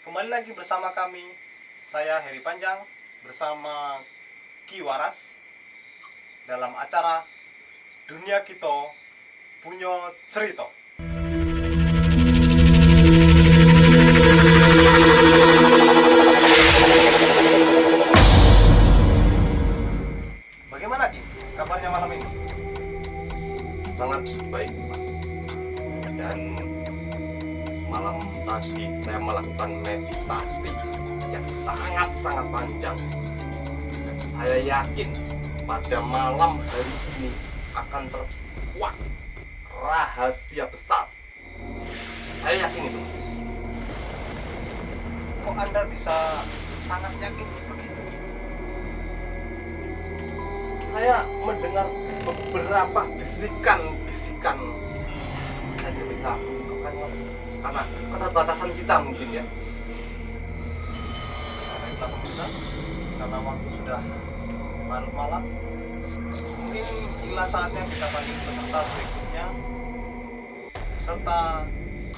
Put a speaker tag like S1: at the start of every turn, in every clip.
S1: Kembali lagi bersama kami, saya Heri Panjang bersama Ki Waras dalam acara Dunia Kita Punya Cerita. Bagaimana Ki, kabarnya malam ini?
S2: Sangat baik, Mas. Dan malam tadi saya melakukan meditasi yang sangat-sangat panjang. Dan saya yakin pada malam hari ini akan terkuak rahasia besar. Saya yakin itu, Mas.
S1: Kok Anda bisa sangat yakin begitu?
S2: Saya mendengar beberapa bisikan-bisikan. Saya tidak bisa mengungkapkan, Mas, karena keterbatasan kita mungkin ya.
S1: Karena kita pemirsa, karena waktu sudah larut malam, mungkin inilah saatnya kita panggil peserta berikutnya, peserta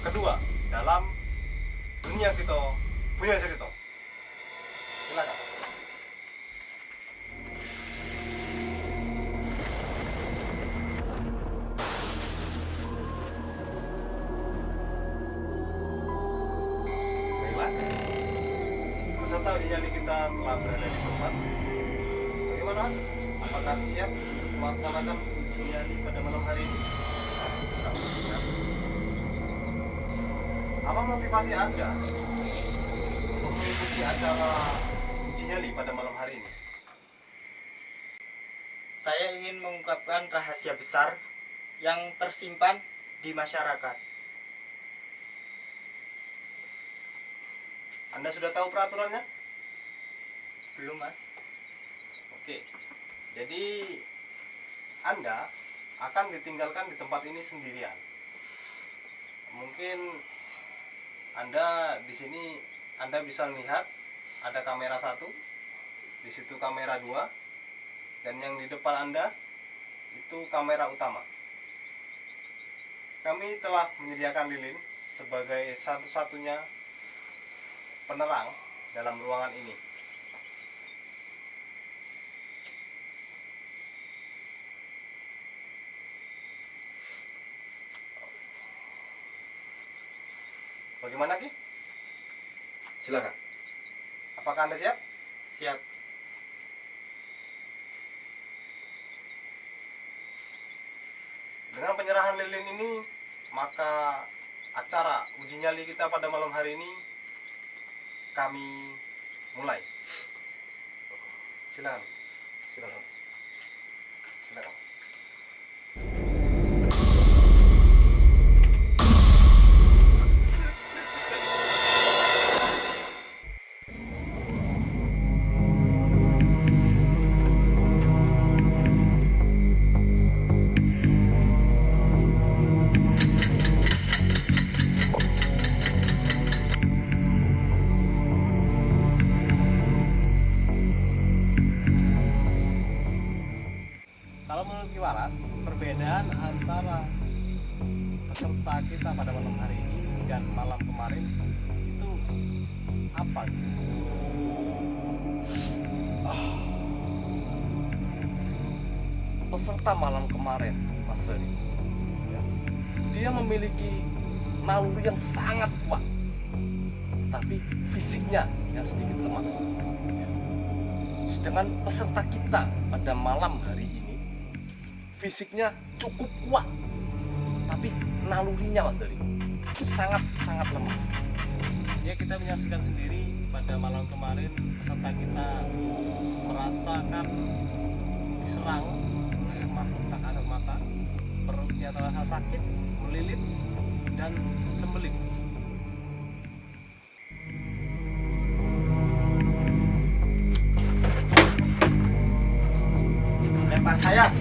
S1: kedua dalam Dunia Kita Punya Cerita. Silakan. Baiklah, peserta uji nyali kita telah berada di tempat. Bagaimana, Mas? Apakah siap untuk melaksanakan uji nyali pada malam hari ini? Siap. Apa motivasi Anda untuk mengikuti acara uji nyali pada malam hari ini?
S3: Saya ingin mengungkapkan rahasia besar yang tersimpan di masyarakat.
S1: Anda sudah tahu peraturannya?
S3: Belum, Mas?
S1: Oke. Jadi Anda akan ditinggalkan di tempat ini sendirian. Mungkin Anda di sini Anda bisa lihat ada kamera 1, di situ kamera 2, dan yang di depan Anda itu kamera utama. Kami telah menyediakan lilin sebagai satu-satunya penerang dalam ruangan ini. Bagaimana Ki?
S2: Silakan.
S1: Apakah Anda siap?
S3: Siap.
S1: Dengan penyerahan lilin ini, maka acara uji nyali kita pada malam hari ini kami mulai. Silakan.
S2: Silakan.
S1: Silakan. Kalau menurut Ki Waras, perbedaan antara peserta kita pada malam hari ini dan malam kemarin itu apa?
S2: Peserta malam kemarin, Mas Heri, ya, dia memiliki naluri yang sangat kuat, tapi fisiknya yang sedikit lemah. Ya. Sedangkan peserta kita pada malam hari ini, fisiknya cukup kuat, tapi nalurinya, Mas Heri, sangat lemah.
S1: Ya, kita menyaksikan sendiri pada malam kemarin peserta kita merasakan diserang oleh makhluk tak kasat mata, perutnya terasa sakit, melilit dan sembelit.
S3: Lempar saya.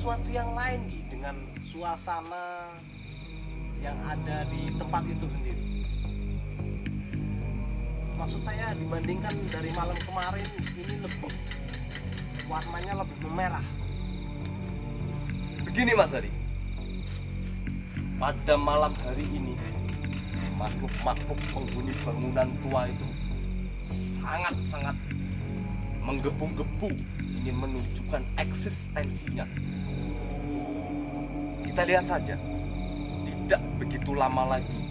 S1: sesuatu yang lain Ki, dengan suasana yang ada di tempat itu sendiri. Maksud saya dibandingkan dari malam kemarin, ini lebih warnanya lebih memerah.
S2: Begini Mas Hari, pada malam hari ini makhluk-makhluk penghuni bangunan tua itu sangat-sangat menggebu-gebu ingin menunjukkan eksistensinya. Kita lihat saja, tidak begitu lama lagi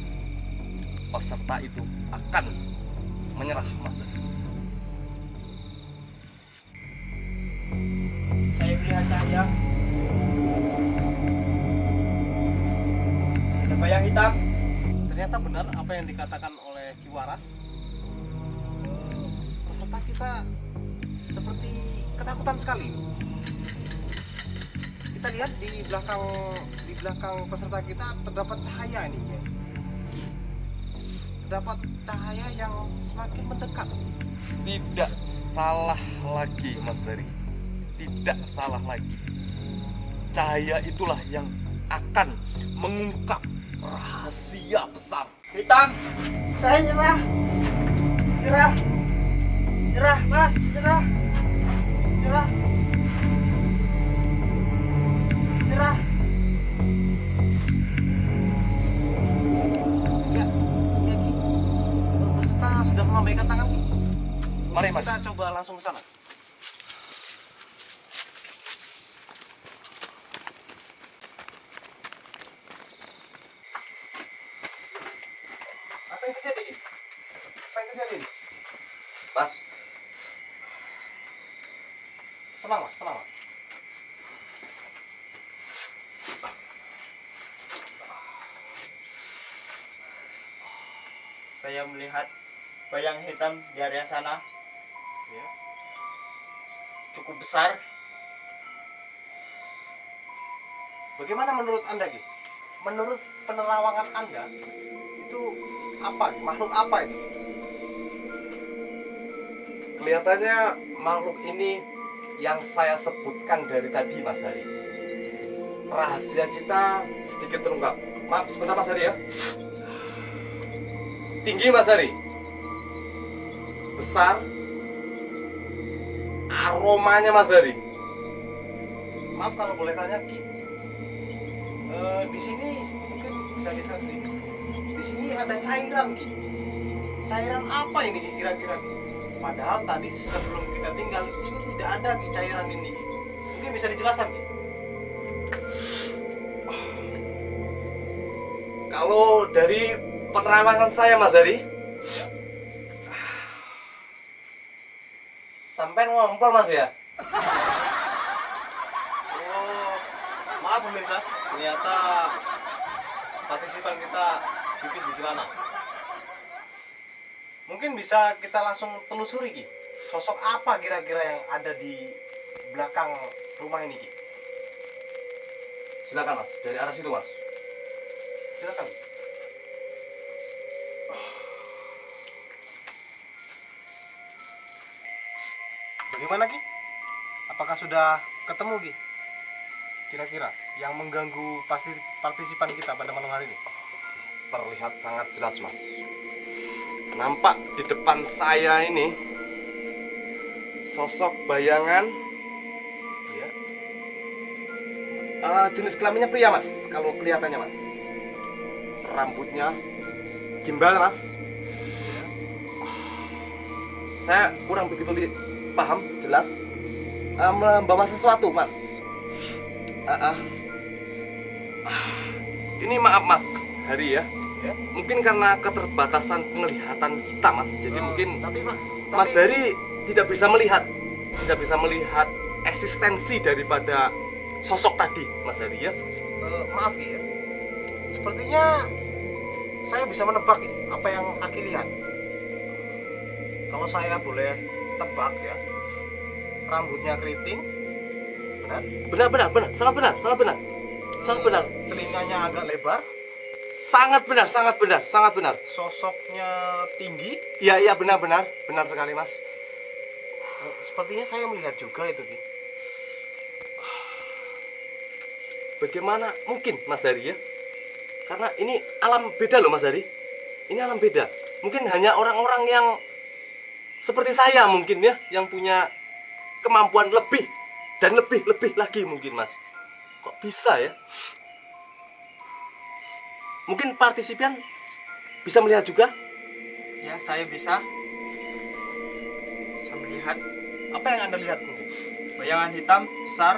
S2: peserta itu akan menyerah Mas Hari.
S3: Saya melihat cahaya. Ada bayang hitam.
S1: Ternyata benar apa yang dikatakan oleh Ki Waras. Peserta kita seperti ketakutan sekali. Kita lihat di belakang peserta kita terdapat cahaya ini ya. Terdapat cahaya yang semakin mendekat.
S2: Tidak salah lagi Mas Hari, tidak salah lagi. Cahaya itulah yang akan mengungkap rahasia besar.
S3: Hitam. Saya nyerah. Nyerah. Nyerah, Mas. Nyerah. Nyerah. Nyerah.
S1: Ya, Ki. Peserta sudah melambaikan tangan Ki.
S2: Mari, Mas.
S1: Kita coba langsung ke sana. Apa yang terjadi, Ki? Apa yang terjadi?
S2: Mas,
S1: Tenang, Mas, tenang, Mas.
S3: Saya melihat bayang hitam di area sana.
S1: Ya.
S3: Cukup besar.
S1: Bagaimana menurut Anda, Ki? Menurut penerawangan Anda, itu apa? Makhluk apa itu?
S2: kelihatannya makhluk ini yang saya sebutkan dari tadi Mas Hari. Rahasia kita sedikit terungkap. Maaf sebentar Mas Hari ya. Tinggi Mas Hari, besar, aromanya Mas Hari.
S1: Maaf kalau boleh tanya, Ki. Di sini mungkin bisa geser sedikit. Di sini ada cairan, Ki. Cairan apa ini Ki, kira-kira, Ki? Padahal tadi sebelum kita tinggal ini tidak ada Ki cairan ini, Ki. Mungkin bisa dijelaskan, Ki?
S2: Kalau dari penerawangan saya Mas Hari, sampai ngompol Mas ya.
S1: Oh, maaf pemirsa, ternyata partisipan kita pipis di celana. Mungkin bisa kita langsung telusuri, Ki. Sosok apa kira-kira yang ada di belakang rumah ini, Ki?
S2: Silakan Mas, dari arah situ Mas.
S1: Silakan. Bagaimana, Ki? Apakah sudah ketemu, Ki? Kira-kira yang mengganggu partisipan kita pada malam hari ini?
S2: Terlihat sangat jelas Mas. Nampak di depan saya ini sosok bayangan,
S1: Iya.
S2: jenis kelaminnya pria Mas. Kalau kelihatannya Mas, rambutnya gimbal Mas. Saya kurang begitu paham jelas. Membawa sesuatu Mas. Ini maaf Mas Hari ya.
S1: Ya.
S2: Mungkin karena keterbatasan penglihatan kita Mas. Jadi mungkin
S1: tapi Pak,
S2: Mas Hari tidak bisa melihat eksistensi daripada sosok tadi Mas Hari ya.
S1: maaf, Ki ya. Sepertinya saya bisa menebak, Ki, apa yang Aki lihat. Kalau saya boleh tebak ya, rambutnya keriting, benar?
S2: Benar, sangat benar.
S1: Telinganya agak lebar,
S2: Sangat benar.
S1: sosoknya tinggi.
S2: Iya, benar sekali Mas.
S1: Sepertinya saya melihat juga itu, Ki.
S2: bagaimana mungkin Mas Hari ya? Karena ini alam beda loh Mas Hari. Ini alam beda. Mungkin hanya orang-orang yang seperti saya mungkin ya, yang punya kemampuan lebih dan lebih lagi mungkin Mas. Kok bisa ya? Mungkin partisipan bisa melihat juga?
S3: Ya, saya bisa melihat
S1: Apa yang Anda lihat mungkin?
S3: bayangan hitam besar.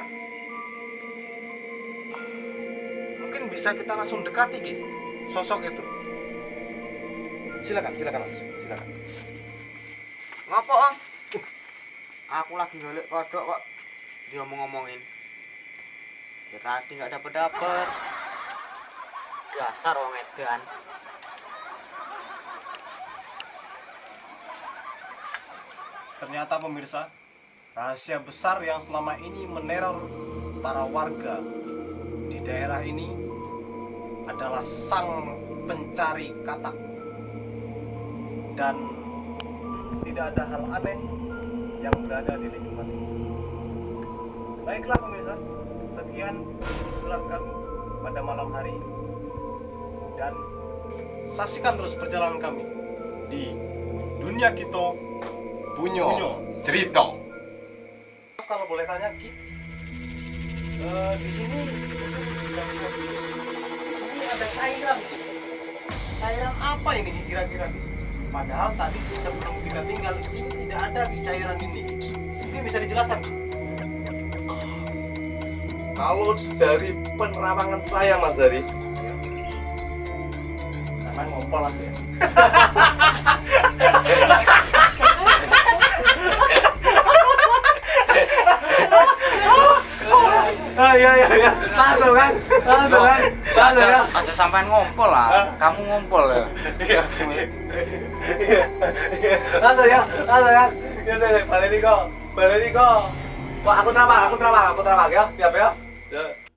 S1: Mungkin bisa kita langsung dekati Ki, sosok itu.
S2: Silakan Mas. Silakan.
S3: Ngapa, Om? Aku lagi golek kodok kok diomong-omongin. Ya tadi nggak dapet. Dasar wong edan.
S1: Ternyata pemirsa, rahasia besar yang selama ini meneror para warga di daerah ini adalah sang pencari katak. Dan tidak ada hal aneh yang berada di lingkungan ini. Baiklah pemirsa, sekian usulan kami pada malam hari ini. Dan saksikan terus perjalanan kami di Dunia Kito
S2: Bunyo.
S1: Cerita. Kalau boleh tanya Ki, di sini ini ada cairan. Cairan apa ini Ki, kira-kira Ki? Padahal tadi sebelum kita tinggal ini tidak ada Ki, cairan ini. Mungkin bisa dijelaskan Ki?
S2: Kalau dari penerawangan saya Mas Hari,
S1: Sama ngompol aja ya. Iya. Langsung kan?
S3: Aja sampai ngompol lah. Kamu ngompol ya.
S1: Iya. Langsung ya. Ya saya balik kok. Wah, aku terawak ya. Siap ya.